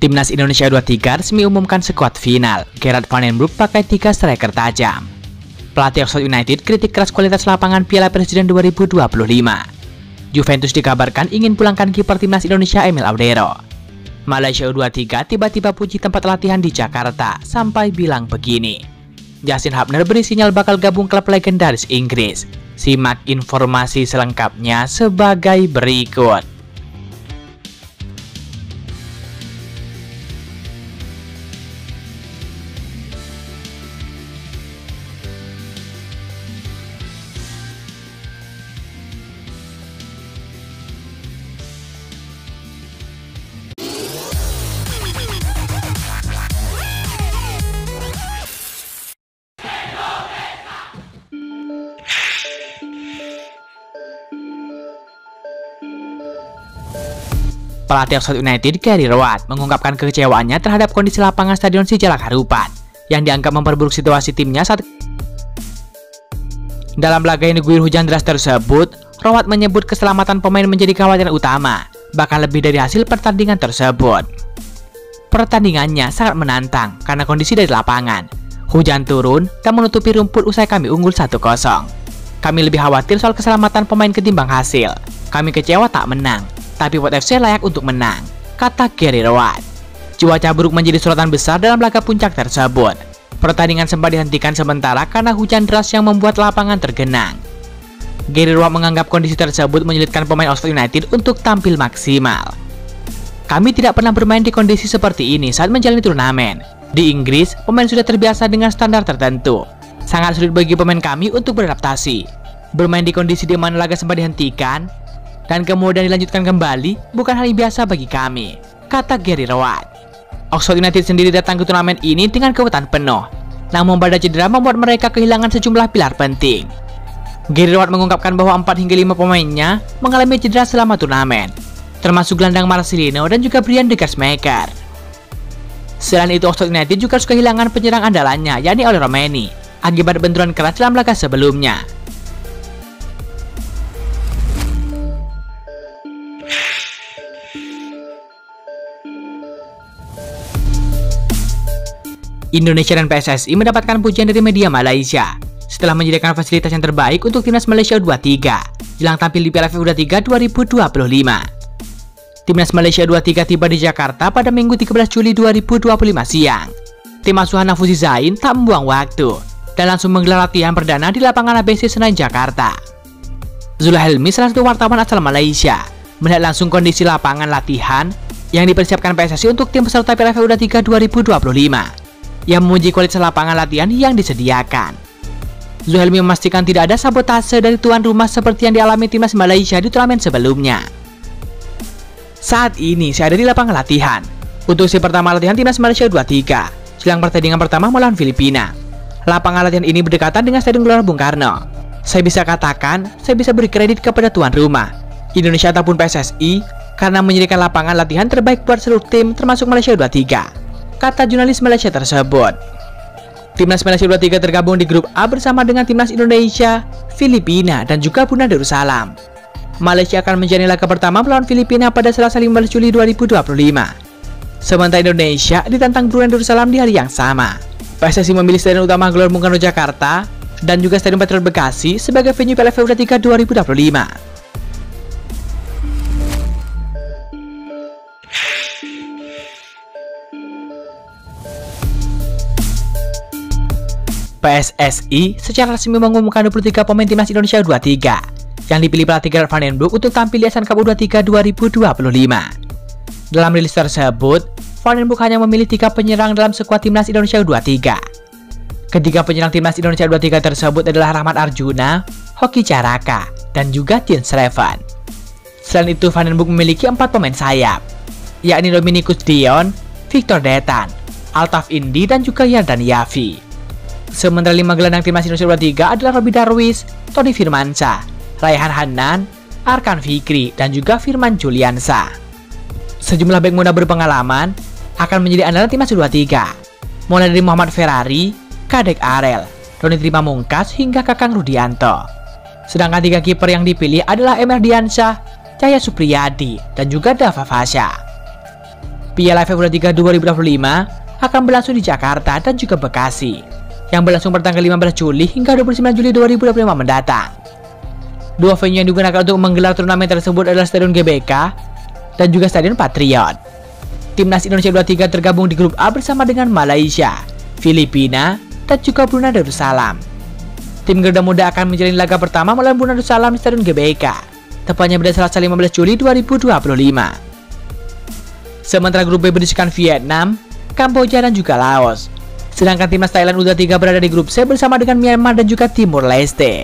Timnas Indonesia U23 resmi umumkan skuad final. Gerard Van den Broek pakai 3 striker tajam. Pelatih Oxford United kritik keras kualitas lapangan Piala Presiden 2025. Juventus dikabarkan ingin pulangkan kiper Timnas Indonesia Emil Audero. Malaysia U23 tiba-tiba puji tempat latihan di Jakarta sampai bilang begini. Justin Hubner beri sinyal bakal gabung klub legendaris Inggris. Simak informasi selengkapnya sebagai berikut. Pelatih Oxford United, Gary Rowett, mengungkapkan kekecewaannya terhadap kondisi lapangan Stadion Sijalak Harupat yang dianggap memperburuk situasi timnya saat dalam laga yang diguyur hujan deras tersebut. Rowett menyebut keselamatan pemain menjadi kekhawatiran utama, bahkan lebih dari hasil pertandingan tersebut. Pertandingannya sangat menantang karena kondisi dari lapangan. Hujan turun dan menutupi rumput usai kami unggul 1-0. Kami lebih khawatir soal keselamatan pemain ketimbang hasil. Kami kecewa tak menang. Tapi Port FC layak untuk menang, kata Gary Rowett. Cuaca buruk menjadi sorotan besar dalam laga puncak tersebut. Pertandingan sempat dihentikan sementara karena hujan deras yang membuat lapangan tergenang. Gary Rowett menganggap kondisi tersebut menyulitkan pemain Oxford United untuk tampil maksimal. Kami tidak pernah bermain di kondisi seperti ini saat menjalani turnamen. Di Inggris, pemain sudah terbiasa dengan standar tertentu. Sangat sulit bagi pemain kami untuk beradaptasi. Bermain di kondisi di mana laga sempat dihentikan dan kemudian dilanjutkan kembali bukan hal yang biasa bagi kami, kata Gary Rowett. Oxford United sendiri datang ke turnamen ini dengan kekuatan penuh, namun badai cedera membuat mereka kehilangan sejumlah pilar penting. Gary Rowett mengungkapkan bahwa 4 hingga 5 pemainnya mengalami cedera selama turnamen, termasuk gelandang Marcelino dan juga Brian De Geersmaker. Selain itu, Oxford United juga harus kehilangan penyerang andalannya, yakni Oli Romeni, akibat benturan keras dalam laga sebelumnya. Indonesia dan PSSI mendapatkan pujian dari media Malaysia setelah menyediakan fasilitas yang terbaik untuk Timnas Malaysia U23 jelang tampil di Piala AFF U23 2025. Timnas Malaysia U23 tiba di Jakarta pada Minggu 13 Juli 2025 siang. Tim asuhan Nafuzi Zain tak membuang waktu dan langsung menggelar latihan perdana di lapangan ABC Senayan, Jakarta. Zul Helmi, salah satu wartawan asal Malaysia, melihat langsung kondisi lapangan latihan yang dipersiapkan PSSI untuk tim peserta Piala AFF U23 2025. Yang memuji kualitas lapangan latihan yang disediakan. Zuhelmi memastikan tidak ada sabotase dari tuan rumah seperti yang dialami timnas Malaysia di turnamen sebelumnya. Saat ini saya ada di lapangan latihan untuk sesi pertama latihan timnas Malaysia U23 jelang pertandingan pertama melawan Filipina. Lapangan latihan ini berdekatan dengan Stadion Gelora Bung Karno. Saya bisa katakan, saya bisa beri kredit kepada tuan rumah, Indonesia ataupun PSSI, karena menyediakan lapangan latihan terbaik buat seluruh tim termasuk Malaysia U23, kata jurnalis Malaysia tersebut. Timnas Malaysia U23 tergabung di grup A bersama dengan Timnas Indonesia, Filipina, dan juga Brunei Darussalam. Malaysia akan menjalani laga pertama melawan Filipina pada Selasa 15 Juli 2025. Sementara Indonesia ditantang Brunei Darussalam di hari yang sama. PSSI memilih Stadion Utama Gelora Bung Karno Jakarta dan juga Stadion Patriot Bekasi sebagai venue Piala AFF U23 2025. PSSI secara resmi mengumumkan 23 pemain Timnas Indonesia U23 yang dipilih pelatih Gerard Van den Broek untuk tampil di ASEAN Cup U23 2025. Dalam rilis tersebut, Van den Broek hanya memilih 3 penyerang dalam skuad Timnas Indonesia U23. Ketiga penyerang Timnas Indonesia U23 tersebut adalah Rahmat Arjuna, Hoki Caraka, dan juga Jean Sleven. Selain itu, Van den Broek memiliki 4 pemain sayap, yakni Dominikus Dion, Victor Detan, Altaf Indi, dan juga Yardan Yafi. Sementara 5 gelandang Timnas Indonesia U23 adalah Robi Darwis, Tony Firmansyah, Raihan Hanan, Arkan Fikri, dan juga Firman Juliansa. Sejumlah bek muda berpengalaman akan menjadi andalan Timnas U23, mulai dari Muhammad Ferrari, Kadek Arel, Roni Trimamungkas, hingga Kakang Rudianto. Sedangkan 3 kiper yang dipilih adalah Emer Diansyah, Cahya Supriyadi, dan juga Dava Fasya. Piala AFF U23 2025 akan berlangsung di Jakarta dan juga Bekasi, yang berlangsung pada tanggal 15 Juli hingga 29 Juli 2025 mendatang. Dua venue yang digunakan untuk menggelar turnamen tersebut adalah Stadion GBK dan juga Stadion Patriot. Timnas Indonesia U23 tergabung di grup A bersama dengan Malaysia, Filipina, dan juga Brunei Darussalam. Tim Garuda Muda akan menjalani laga pertama melawan Brunei Darussalam di Stadion GBK, tepatnya pada Selasa 15 Juli 2025. Sementara grup B berisikan Vietnam, Kamboja, dan juga Laos. Sedangkan timnas Thailand U23 berada di grup C bersama dengan Myanmar dan juga Timur Leste.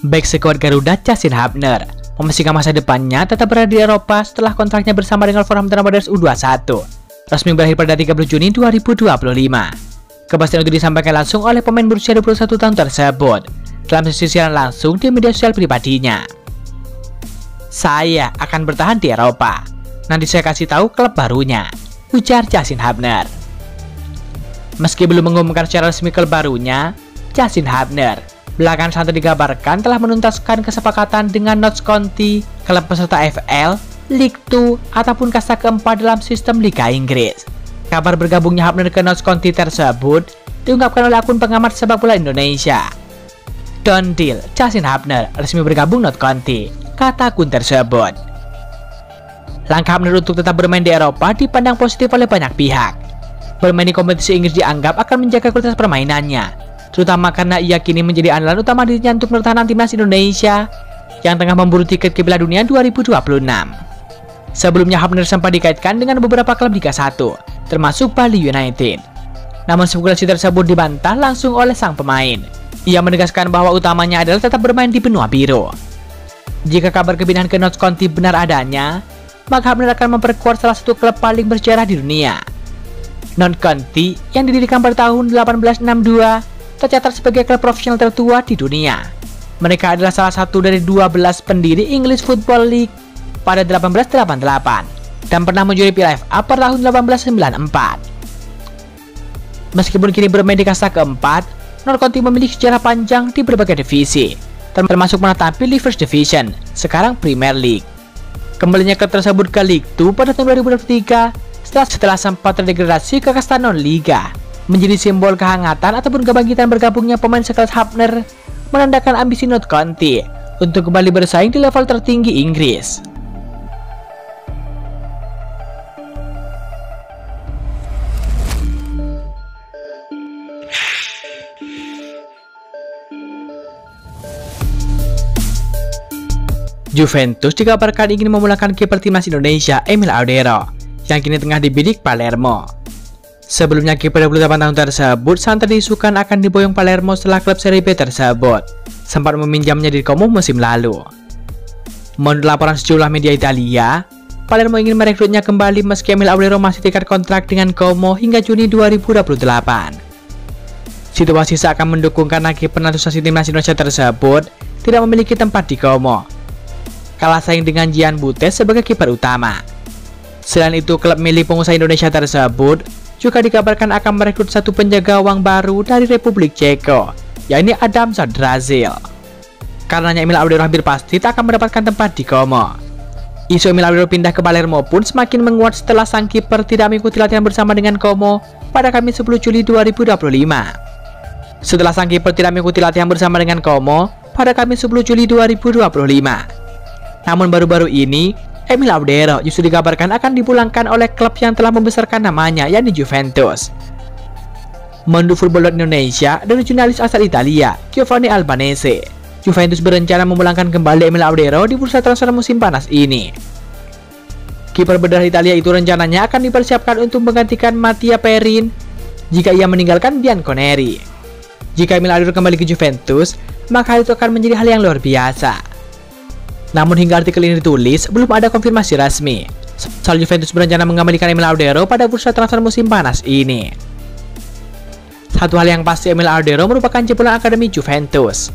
Back skuad Garuda Justin Hubner memastikan masa depannya tetap berada di Eropa setelah kontraknya bersama dengan Wolverhampton Wanderers U21 resmi berakhir pada 30 Juni 2025. Kepastian itu disampaikan langsung oleh pemain berusia 21 tahun tersebut dalam sesi siaran langsung di media sosial pribadinya. "Saya akan bertahan di Eropa. Nanti saya kasih tahu klub barunya," ujar Justin Hubner. Meski belum mengumumkan secara resmi klub barunya, Justin Hubner belakangan santai dikabarkan telah menuntaskan kesepakatan dengan Notts County, klub peserta FL, League 2, ataupun kasta keempat dalam sistem Liga Inggris. Kabar bergabungnya Hubner ke Notts County tersebut diungkapkan oleh akun pengamat sepak bola Indonesia. "Done deal, Justin Hubner resmi bergabung Notts County," kata akun tersebut. Langkah Hubner untuk tetap bermain di Eropa dipandang positif oleh banyak pihak. Bermain di kompetisi Inggris dianggap akan menjaga kualitas permainannya, terutama karena ia kini menjadi andalan utama dirinya untuk pertahanan timnas Indonesia yang tengah memburu tiket ke Piala Dunia 2026. Sebelumnya Hubner sempat dikaitkan dengan beberapa klub Liga 1, termasuk Bali United. Namun spekulasi tersebut dibantah langsung oleh sang pemain. Ia menegaskan bahwa utamanya adalah tetap bermain di benua biru. Jika kabar kepindahan ke Notts County benar adanya, maka Hubner akan memperkuat salah satu klub paling bersejarah di dunia. Notts County yang didirikan pada tahun 1862 tercatat sebagai klub profesional tertua di dunia. Mereka adalah salah satu dari 12 pendiri English Football League pada 1888 dan pernah menjuarai Piala FA pada tahun 1894. Meskipun kini bermain di kasta keempat, Notts County memiliki sejarah panjang di berbagai divisi, termasuk pernah tampil di First Division, sekarang Premier League. Kembalinya klub tersebut ke League 2 pada tahun 2023 setelah sempat terdegradasi ke kasta non-liga, menjadi simbol kehangatan ataupun kebangkitan bergabungnya pemain sekelas Hubner, menandakan ambisi Notts County untuk kembali bersaing di level tertinggi Inggris. Juventus dikabarkan ingin memulangkan kiper timnas Indonesia Emil Audero yang kini tengah dibidik Palermo. Sebelumnya kiper 28 tahun tersebut santer diisukan akan diboyong Palermo setelah klub Serie B tersebut sempat meminjamnya di Como musim lalu. Menurut laporan sejumlah media Italia, Palermo ingin merekrutnya kembali meski Emil Audero masih terikat kontrak dengan Como hingga Juni 2028. Situasi seakan mendukung karena kiper naturalisasi timnas Indonesia tersebut tidak memiliki tempat di Como, kalah saing dengan Gian Butes sebagai kiper utama. Selain itu, klub milik pengusaha Indonesia tersebut juga dikabarkan akan merekrut satu penjaga gawang baru dari Republik Ceko, yakni Adam Zadrazil. Karenanya Emil Audero hampir pasti tak akan mendapatkan tempat di Como. Isu Emil Audero pindah ke Palermo pun semakin menguat setelah sang kiper tidak mengikuti latihan bersama dengan Como pada Kamis 10 Juli 2025. Setelah sang kiper tidak mengikuti latihan bersama dengan Como pada Kamis 10 Juli 2025. Namun baru-baru ini, Emil Audero justru dikabarkan akan dipulangkan oleh klub yang telah membesarkan namanya, yakni Juventus. Menurut Football Indonesia dari jurnalis asal Italia, Giovanni Albanese, Juventus berencana memulangkan kembali Emil Audero di bursa transfer musim panas ini. Kiper berdarah Italia itu rencananya akan dipersiapkan untuk menggantikan Mattia Perin jika ia meninggalkan Bianconeri. Jika Emil Audero kembali ke Juventus, maka itu akan menjadi hal yang luar biasa. Namun hingga artikel ini ditulis, belum ada konfirmasi resmi soal Juventus berencana mengembalikan Emil Audero pada bursa transfer musim panas ini. Satu hal yang pasti, Emil Audero merupakan jebolan akademi Juventus.